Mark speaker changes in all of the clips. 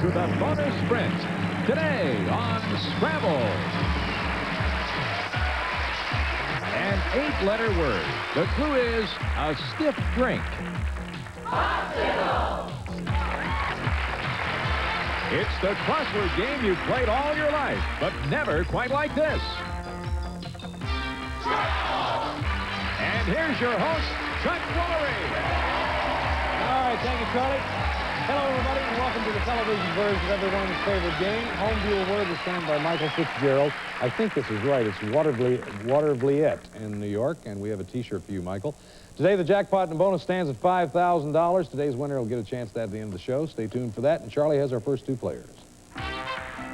Speaker 1: to the bonus sprint. Today on Scrabble. An 8-letter word. The clue is a stiff drink. Popsicle! It's the crossword game you've played all your life, but never quite like this. Scrabble! And here's your host, Chuck Woolery.
Speaker 2: All right, thank you, Charlie. Hello, everybody, and welcome to the television version of everyone's favorite game. Home View Award is signed by Michael Fitzgerald. I think this is right. It's Watervliet in New York, and we have a T-shirt for you, Michael. Today, the jackpot and bonus stands at $5,000. Today's winner will get a chance to that at the end of the show. Stay tuned for that. And Charlie has our first two players.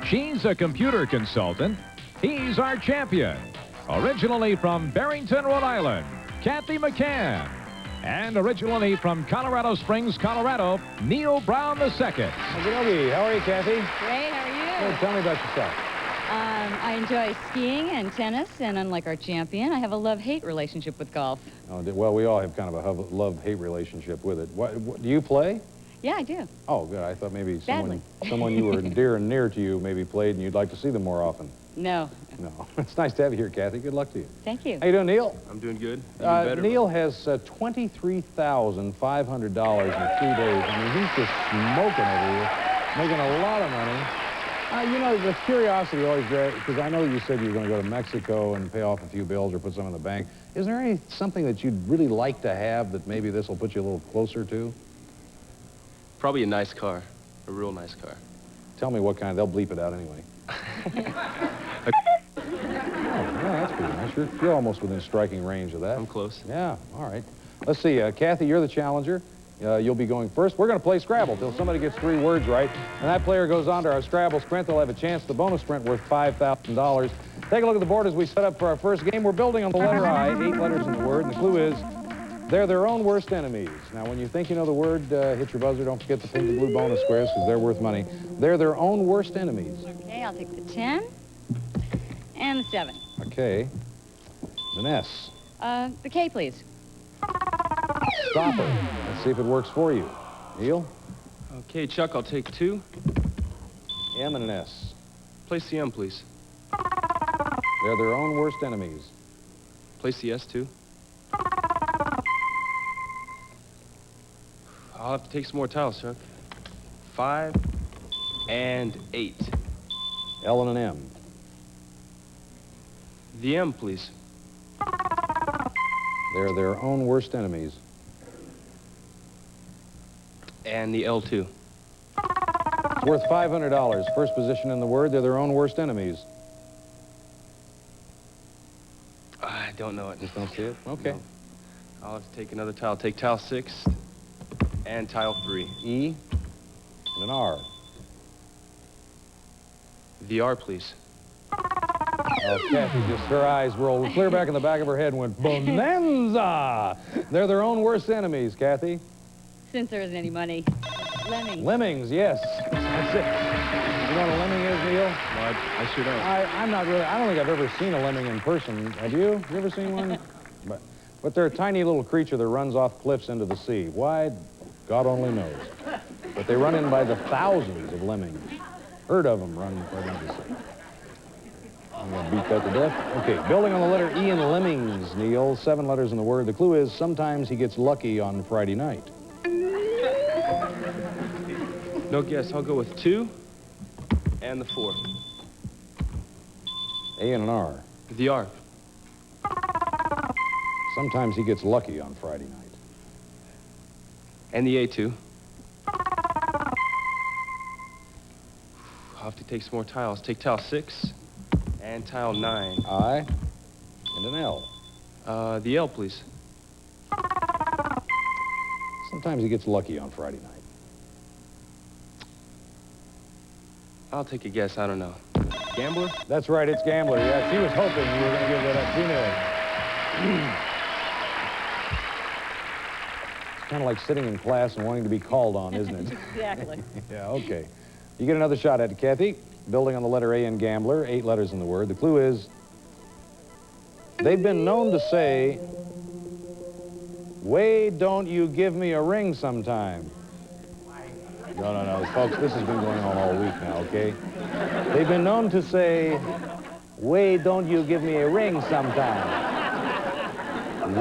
Speaker 1: She's a computer consultant. He's our champion. Originally from Barrington, Rhode Island, Kathy McCann. And originally from Colorado Springs, Colorado, Neil Brown II.
Speaker 2: Okey-dokey. How are you, Kathy?
Speaker 3: Great, how are you?
Speaker 2: Good. Tell me about yourself.
Speaker 3: I enjoy skiing and tennis, and unlike our champion, I have a love-hate relationship with golf.
Speaker 2: Oh, well, we all have kind of a love-hate relationship with it. What, do you play?
Speaker 3: Yeah, I do.
Speaker 2: Oh, good. I thought maybe
Speaker 3: Badly.
Speaker 2: someone you were dear and near to you maybe played, and you'd like to see them more often.
Speaker 3: No.
Speaker 2: No. It's nice to have you here, Kathy. Good luck to you.
Speaker 3: Thank you.
Speaker 2: How you doing, Neil?
Speaker 4: I'm doing good. Better,
Speaker 2: Neil has $23,500 in 3 days. I mean, he's just smoking over here, making a lot of money. You know, the curiosity always great, because I know you said you were going to go to Mexico and pay off a few bills or put some in the bank. Is there something that you'd really like to have that maybe this will put you a little closer to?
Speaker 4: Probably a nice car. A real nice car.
Speaker 2: Tell me what kind. They'll bleep it out anyway. Yeah, that's pretty nice. You're almost within striking range of that.
Speaker 4: I'm close.
Speaker 2: Yeah, all right. Let's see, Kathy, you're the challenger. You'll be going first. We're going to play Scrabble till somebody gets 3 words right, and that player goes on to our Scrabble sprint. They'll have a chance at the bonus sprint worth $5,000. Take a look at the board as we set up for our first game. We're building on the letter I, 8 letters in the word, and the clue is they're their own worst enemies. Now, when you think you know the word, hit your buzzer. Don't forget the pink and blue bonus squares because they're worth money. They're their own worst enemies.
Speaker 3: Okay, I'll take the 10 and the 7.
Speaker 2: Okay. An S.
Speaker 3: The K, please.
Speaker 2: Stopper. Let's see if it works for you. Neil?
Speaker 4: Okay, Chuck, I'll take 2.
Speaker 2: M and an S.
Speaker 4: Place the M, please.
Speaker 2: They're their own worst enemies.
Speaker 4: Place the S, too. I'll have to take some more tiles, Chuck. 5 and 8.
Speaker 2: L and an M.
Speaker 4: The M, please.
Speaker 2: They're their own worst enemies.
Speaker 4: And the L, too.
Speaker 2: It's worth $500. First position in the word, they're their own worst enemies.
Speaker 4: I don't know it.
Speaker 2: Just don't see it? Okay.
Speaker 4: No. I'll have to take another tile. Take tile 6 and tile 3.
Speaker 2: E and an R.
Speaker 4: The R, please.
Speaker 2: Oh, Kathy, just her eyes rolled clear back in the back of her head and went, bonanza! They're their own worst enemies, Kathy.
Speaker 3: Since there isn't any money. Lemmings.
Speaker 2: Lemmings, yes. That's it. You know what a lemming is, Neil?
Speaker 4: No, I sure don't.
Speaker 2: I don't think I've ever seen a lemming in person. Have you? You ever seen one? But they're a tiny little creature that runs off cliffs into the sea. Why? God only knows. But they run in by the thousands of lemmings. Herd of them run right into the sea. I'm going to beat that to death. Okay, building on the letter E in lemmings, Neil. 7 letters in the word. The clue is sometimes he gets lucky on Friday night.
Speaker 4: No guess. I'll go with 2 and the 4.
Speaker 2: A and an R.
Speaker 4: The R.
Speaker 2: Sometimes he gets lucky on Friday night.
Speaker 4: And the A, too. I'll have to take some more tiles. Take tile 6 and tile 9.
Speaker 2: I and an L.
Speaker 4: The L, please.
Speaker 2: Sometimes he gets lucky on Friday night.
Speaker 4: I'll take a guess. I don't know. Gambler?
Speaker 2: That's right, it's gambler. Yeah, she was hoping you were going to give that up. She knew it. It's kind of like sitting in class and wanting to be called on, isn't it?
Speaker 3: Exactly.
Speaker 2: Yeah, okay. You get another shot at it, Kathy. Building on the letter A in gambler, 8 letters in the word. The clue is they've been known to say, "Wade, don't you give me a ring sometime." No. Folks, this has been going on all week now, okay? They've been known to say, "Way don't you give me a ring sometime?"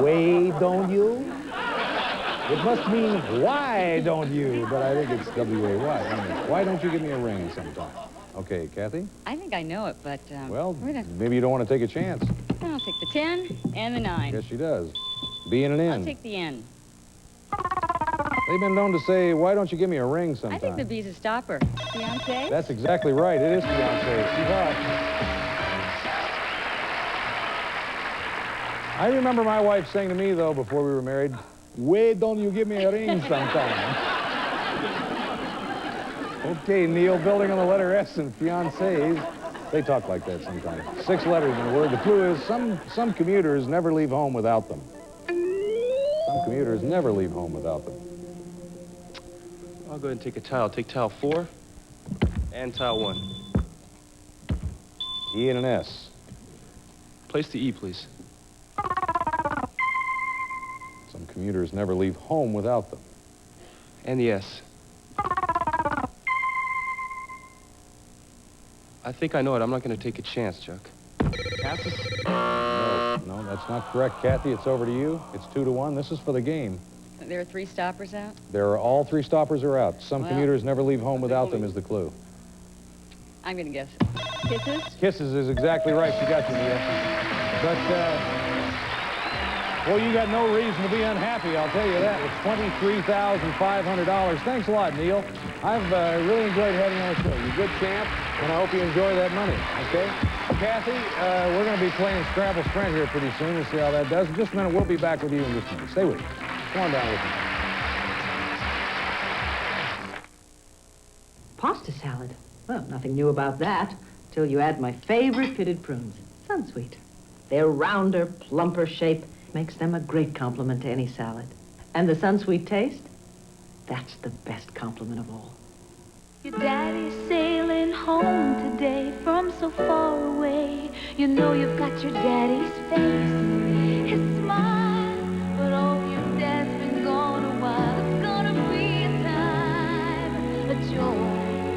Speaker 2: Way don't you? It must mean, why don't you? But I think it's W-A-Y. Why don't you give me a ring sometime? Okay, Kathy?
Speaker 3: I think I know it, but
Speaker 2: Well,
Speaker 3: we're gonna...
Speaker 2: maybe you don't want to take a chance.
Speaker 3: I'll take the 10 and the 9.
Speaker 2: Yes, she does. B and an N.
Speaker 3: I'll take the N.
Speaker 2: They've been known to say, "Why don't you give me a ring sometime?"
Speaker 3: I think the B's a stopper. Fiancé?
Speaker 2: That's exactly right. It is fiancé. She's up. I remember my wife saying to me, though, before we were married, "Why don't you give me a ring sometime?" Okay, Neil, building on the letter S in fiancés. They talk like that sometimes. 6 letters in a word. The clue is some commuters never leave home without them. Some commuters never leave home without them.
Speaker 4: I'll go ahead and take a tile. Take tile 4 and tile 1.
Speaker 2: E and an S.
Speaker 4: Place the E, please.
Speaker 2: Some commuters never leave home without them.
Speaker 4: And the S. I think I know it. I'm not going to take a chance, Chuck. Passes?
Speaker 2: No, that's not correct, Kathy. It's over to you. It's 2-1. This is for the game.
Speaker 3: There are 3 stoppers out?
Speaker 2: There are all 3 stoppers are out. Some commuters never leave home without them is the clue.
Speaker 3: I'm going to guess kisses.
Speaker 2: Kisses is exactly right. She got you, Neil. But, well, you got no reason to be unhappy, I'll tell you that. It's $23,500. Thanks a lot, Neil. I've really enjoyed having you on the show. You're a good champ, and I hope you enjoy that money, okay? Kathy, we're going to be playing Scrabble Sprint here pretty soon. We'll see how that does. In just a minute, we'll be back with you in just a minute. Stay with me. Come on down with me.
Speaker 5: Pasta salad. Well, nothing new about that, till you add my favorite pitted prunes, Sunsweet. Their rounder, plumper shape makes them a great complement to any salad. And the Sunsweet taste? That's the best compliment of all.
Speaker 6: Your daddy's sailing home today from so far away. You know you've got your daddy's face, his smile. But oh, your dad's been gone a while. It's gonna be a time, a joy,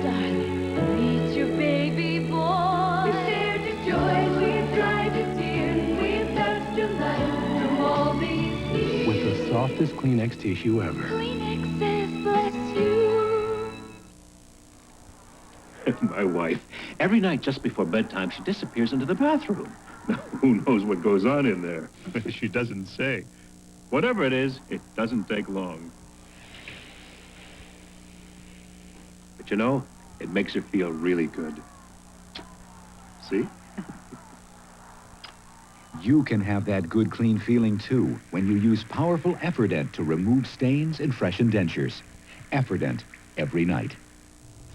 Speaker 6: darling. Meet your baby boy. We've shared your joys, we've dried your tears, we've touched your life through all these years.
Speaker 7: With the softest Kleenex tissue ever.
Speaker 6: Kleenex says bless you.
Speaker 7: My wife, every night just before bedtime, she disappears into the bathroom. Now, who knows what goes on in there? She doesn't say. Whatever it is, it doesn't take long. But you know, it makes her feel really good. See?
Speaker 8: You can have that good, clean feeling, too, when you use powerful Effordent to remove stains and freshen dentures. Effordent, every night.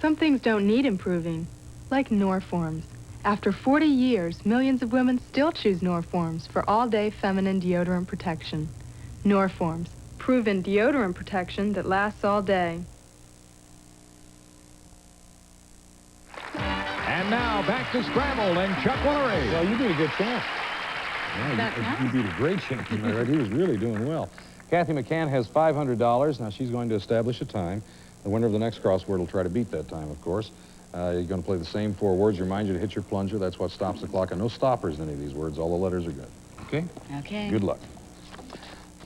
Speaker 9: Some things don't need improving, like Norforms. After 40 years, millions of women still choose Norforms for all-day feminine deodorant protection. Norforms, proven deodorant protection that lasts all day.
Speaker 1: And now back to Scrabble and Chuck Woolery.
Speaker 2: Well, you beat a good champ. Yeah, you beat a great champ. He was really doing well. Kathy McCann has $500. Now she's going to establish a time. The winner of the next crossword will try to beat that time, of course. You're going to play the same 4 words. Remind you to hit your plunger. That's what stops the clock. And no stoppers in any of these words. All the letters are good. Okay?
Speaker 3: Okay.
Speaker 2: Good luck.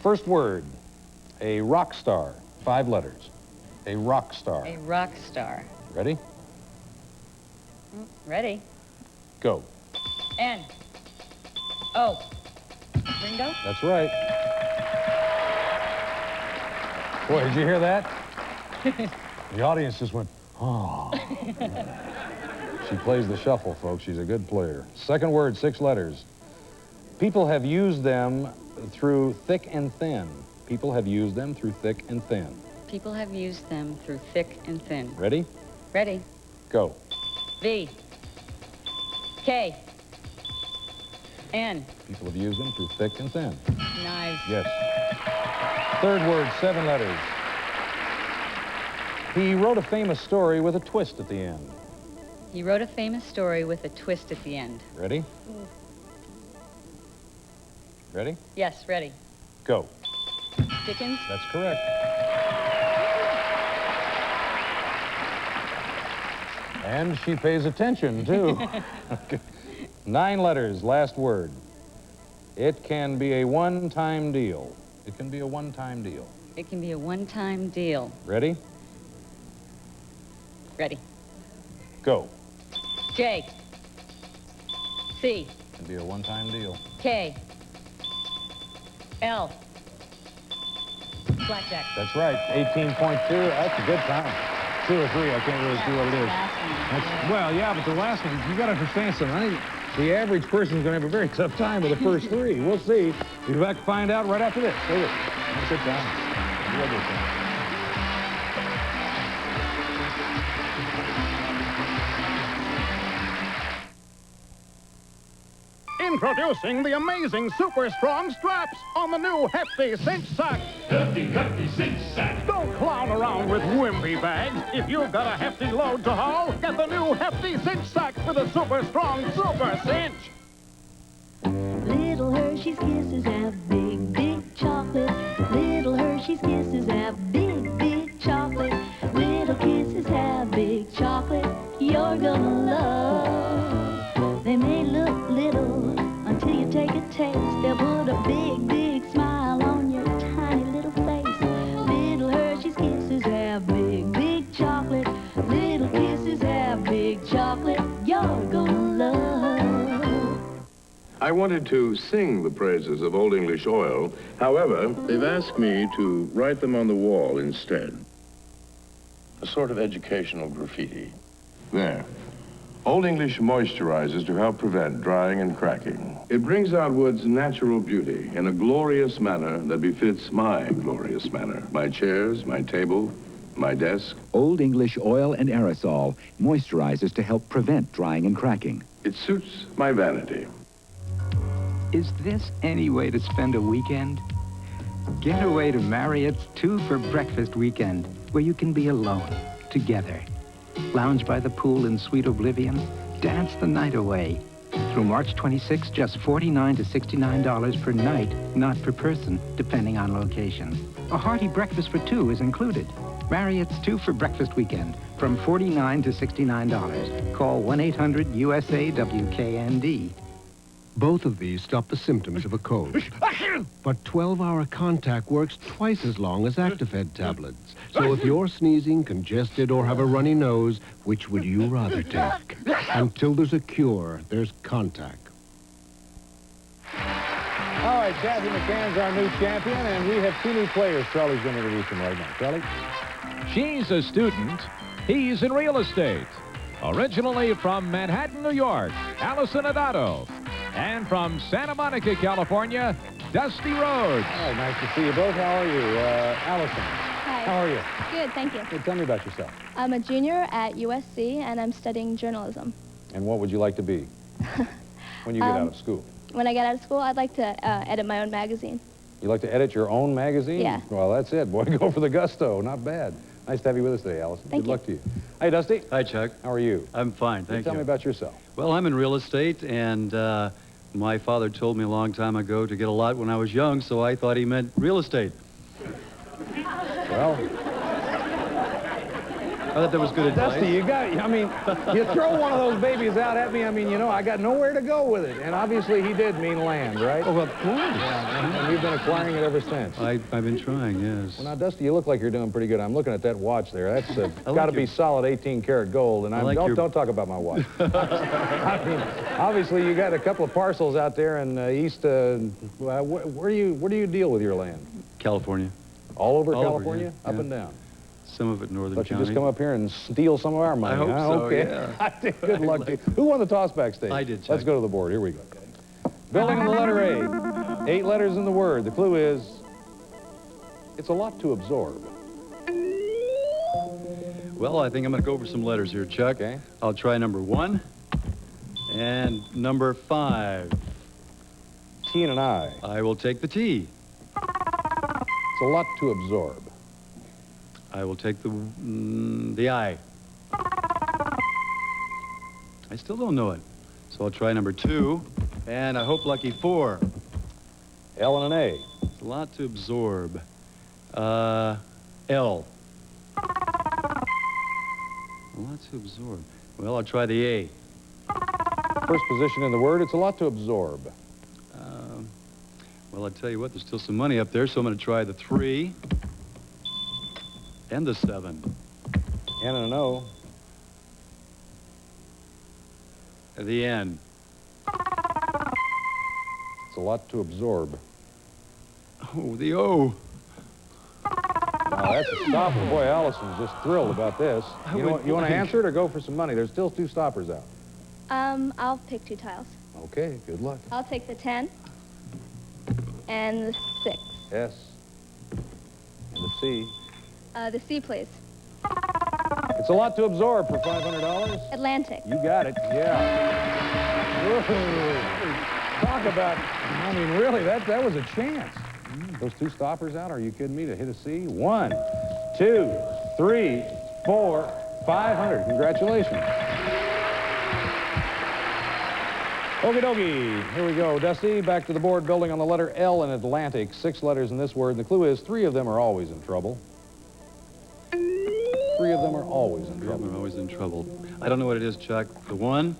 Speaker 2: First word, a rock star. 5 letters. A rock star.
Speaker 3: A rock star.
Speaker 2: Ready?
Speaker 3: Ready?
Speaker 2: Go.
Speaker 3: N. O. Ringo?
Speaker 2: That's right. Boy, did you hear that? The audience just went, oh. She plays the shuffle, folks. She's a good player. Second word, 6 letters. People have used them through thick and thin. People have used them through thick and thin.
Speaker 3: People have used them through thick and thin.
Speaker 2: Ready?
Speaker 3: Ready?
Speaker 2: Go.
Speaker 3: V. K. N.
Speaker 2: People have used them through thick and thin.
Speaker 3: Knives.
Speaker 2: Yes. Third word, 7 letters. He wrote a famous story with a twist at the end.
Speaker 3: He wrote a famous story with a twist at the end.
Speaker 2: Ready? Ready?
Speaker 3: Yes, ready.
Speaker 2: Go.
Speaker 3: Dickens?
Speaker 2: That's correct. And she pays attention, too. Okay. 9 letters, last word. It can be a one-time deal. It can be a one-time deal.
Speaker 3: It can be a one-time deal.
Speaker 2: Ready?
Speaker 3: Ready.
Speaker 2: Go.
Speaker 3: J. C.
Speaker 2: It can be a one-time deal.
Speaker 3: K. L. Blackjack.
Speaker 2: That's right, 18.2. That's a good time. 2 or 3, I can't really see what it is. Well, yeah, but the last one, you got to understand something. I think the average person's going to have a very tough time with the first 3. We'll see. We'll be back to find out right after this. Stay with us. Have a good time. Real good time.
Speaker 10: Introducing the amazing super strong straps on the new Hefty Cinch Sack.
Speaker 7: Hefty Cinch Sack.
Speaker 10: Don't clown around with wimpy bags. If you've got a hefty load to haul, get the new Hefty Cinch Sack for the super strong super cinch.
Speaker 6: Little Hershey's Kisses have big, big chocolate. Little Hershey's Kisses have big, big chocolate. Little kisses have big chocolate you're gonna love. They may look little until you take a taste. They'll put a big, big smile on your tiny little face. Little Hershey's Kisses have big, big chocolate. Little kisses have big chocolate you're gonna love.
Speaker 11: I wanted to sing the praises of Old English oil. However, they've asked me to write them on the wall instead. A sort of educational graffiti. There. Old English moisturizes to help prevent drying and cracking. It brings out wood's natural beauty in a glorious manner that befits my glorious manner. My chairs, my table, my desk.
Speaker 8: Old English oil and aerosol moisturizes to help prevent drying and cracking.
Speaker 11: It suits my vanity.
Speaker 12: Is this any way to spend a weekend? Get away to Marriott's 2 for Breakfast weekend, where you can be alone, together. Lounge by the pool in sweet oblivion, dance the night away. Through March 26, just $49 to $69 per night, not per person, depending on location. A hearty breakfast for 2 is included. Marriott's 2 for Breakfast weekend, from $49 to $69. Call 1-800-USA-WKND.
Speaker 13: Both of these stop the symptoms of a cold. But 12-hour contact works twice as long as Actifed tablets. So if you're sneezing, congested, or have a runny nose, which would you rather take? Until there's a cure, there's contact.
Speaker 2: All right, Kathy McCann's our new champion, and we have 2 new players. Charlie's going to introduce them right now. Charlie?
Speaker 1: She's a student. He's in real estate. Originally from Manhattan, New York, Allison Adato. And from Santa Monica, California, Dusty Rhodes.
Speaker 2: All right, nice to see you both. How are you? Allison.
Speaker 14: Hi.
Speaker 2: How are you?
Speaker 14: Good, thank you.
Speaker 2: Well, tell me about yourself.
Speaker 14: I'm a junior at USC, and I'm studying journalism.
Speaker 2: And what would you like to be when you get out of school?
Speaker 14: When I get out of school, I'd like to edit my own magazine.
Speaker 2: You like to edit your own magazine?
Speaker 14: Yeah.
Speaker 2: Well, that's it. Boy, go for the gusto. Not bad. Nice to have you with us today, Allison.
Speaker 14: Thank
Speaker 2: Good
Speaker 14: you.
Speaker 2: luck to you. Hey, Dusty.
Speaker 15: Hi, Chuck.
Speaker 2: How are you?
Speaker 15: I'm fine, thank you.
Speaker 2: Tell me about yourself.
Speaker 15: Well, I'm in real estate, and my father told me a long time ago to get a lot when I was young, so I thought he meant real estate.
Speaker 2: Well,
Speaker 15: I thought that was good advice.
Speaker 2: Dusty, you throw one of those babies out at me, I got nowhere to go with it. And obviously he did mean land, right?
Speaker 15: Oh, of course.
Speaker 2: Yeah, and you've been acquiring it ever since.
Speaker 15: I've been trying, yes.
Speaker 2: Well, now, Dusty, you look like you're doing pretty good. I'm looking at that watch there. That's got to be solid 18-karat gold. And don't talk about my watch. Obviously you got a couple of parcels out there in east. Where do you deal with your land?
Speaker 15: California.
Speaker 2: All over
Speaker 15: All
Speaker 2: California?
Speaker 15: over, yeah.
Speaker 2: Up and down?
Speaker 15: Some of it northern
Speaker 2: But you
Speaker 15: county.
Speaker 2: just come up here and steal some of our money.
Speaker 15: I hope
Speaker 2: huh?
Speaker 15: so,
Speaker 2: Okay.
Speaker 15: yeah.
Speaker 2: Good luck to you. Who won the toss backstage?
Speaker 15: I did, Chuck.
Speaker 2: Let's go to the board. Here we go. Building on the letter A. 8 letters in the word. The clue is, it's a lot to absorb.
Speaker 15: Well, I think I'm going to go over some letters here, Chuck.
Speaker 2: Okay.
Speaker 15: I'll try number 1 and number 5.
Speaker 2: T and an I.
Speaker 15: I will take the T.
Speaker 2: It's a lot to absorb.
Speaker 15: I will take the I. I still don't know it. So I'll try number 2, and I hope lucky 4.
Speaker 2: L and an A.
Speaker 15: It's a lot to absorb. L. Well, to absorb. Well, I'll try the A.
Speaker 2: First position in the word, it's a lot to absorb.
Speaker 15: Well, I tell you what, there's still some money up there, so I'm going to try the 3 and the 7.
Speaker 2: N and an O.
Speaker 15: At the N.
Speaker 2: It's a lot to absorb.
Speaker 15: Oh, the O.
Speaker 2: Now, that's a stopper. Boy, Allison's just thrilled about this. You want to answer it or go for some money? There's still 2 stoppers out.
Speaker 14: I'll pick 2 tiles.
Speaker 2: Okay, good luck.
Speaker 14: I'll take the 10 and the 6.
Speaker 2: S and the C.
Speaker 14: The C, please.
Speaker 2: It's a lot to absorb for $500.
Speaker 14: Atlantic.
Speaker 2: You got it, yeah. Ooh. Talk about, I mean, really, that was a chance. Those 2 stoppers out, are you kidding me, to hit a C? 1, 2, 3, 4, 500. Congratulations. Okie dokie, here we go. Dusty, back to the board, building on the letter L in Atlantic. 6 letters in this word, and the clue is 3 of them are always in trouble. 3 of them are always in trouble.
Speaker 15: They're always in trouble. I don't know what it is, Chuck. The 1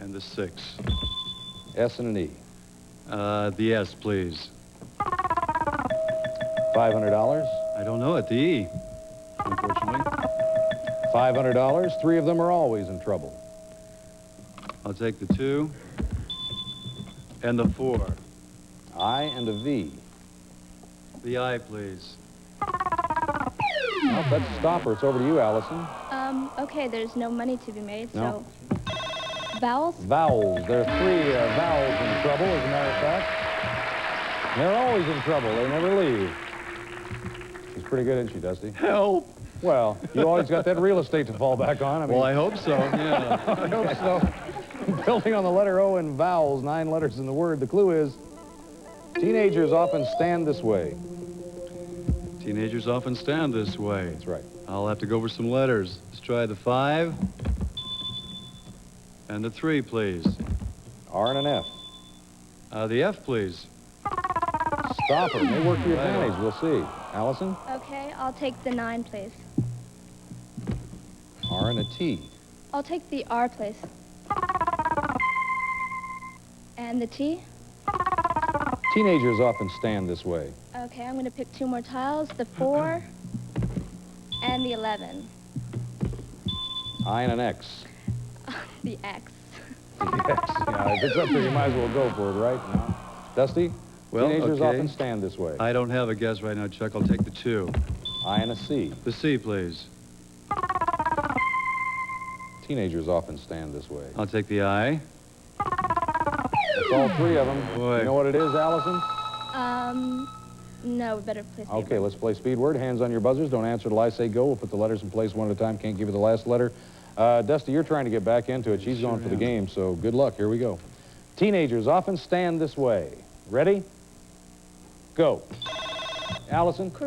Speaker 15: and the 6.
Speaker 2: S and an E.
Speaker 15: The S, please.
Speaker 2: $500.
Speaker 15: I don't know it. The E, unfortunately.
Speaker 2: $500. 3 of them are always in trouble.
Speaker 15: I'll take the 2 and the 4.
Speaker 2: I and a V.
Speaker 15: The I, please.
Speaker 2: Well, that's a stopper. It's over to you, Allison.
Speaker 14: Okay, there's no money to be made,
Speaker 2: No.
Speaker 14: so... Vowels?
Speaker 2: Vowels. There are 3 vowels in trouble, as a matter of fact. They're always in trouble. They never leave. She's pretty good, isn't she, Dusty?
Speaker 15: Help!
Speaker 2: Well, you always got that real estate to fall back on. I mean,
Speaker 15: Well, I hope so, yeah.
Speaker 2: I hope so. Building on the letter O in vowels, 9 letters in the word. The clue is, teenagers often stand this way.
Speaker 15: Teenagers often stand this way.
Speaker 2: That's right.
Speaker 15: I'll have to go over some letters. Let's try the 5 and the 3, please.
Speaker 2: R and an F.
Speaker 15: The F, please.
Speaker 2: Stopper. May work to your advantage. We'll see. Allison?
Speaker 14: Okay, I'll take the 9, please.
Speaker 2: R and a T.
Speaker 14: I'll take the R, please. And the T?
Speaker 2: Teenagers often stand this way.
Speaker 14: Okay, I'm going to pick 2 more tiles. The 4 and the 11.
Speaker 2: I and an X.
Speaker 14: The X.
Speaker 2: The X. Yeah, if it's up there, you might as well go for it, right? No. Dusty?
Speaker 15: Well,
Speaker 2: Teenagers
Speaker 15: okay.
Speaker 2: often stand this way.
Speaker 15: I don't have a guess right now, Chuck. I'll take the 2.
Speaker 2: I and a C.
Speaker 15: The C, please.
Speaker 2: Teenagers often stand this way.
Speaker 15: I'll take the I.
Speaker 2: It's all 3 of them.
Speaker 15: Boy.
Speaker 2: You know what it is, Allison?
Speaker 14: No, better play speed.
Speaker 2: Okay, let's play speed word. Hands on your buzzers. Don't answer till I say go. We'll put the letters in place one at a time. Can't give you the last letter. Dusty, you're trying to get back into it. She's going for the game, so good luck. Here we go. Teenagers often stand this way. Ready? Go. Allison?
Speaker 14: Correct.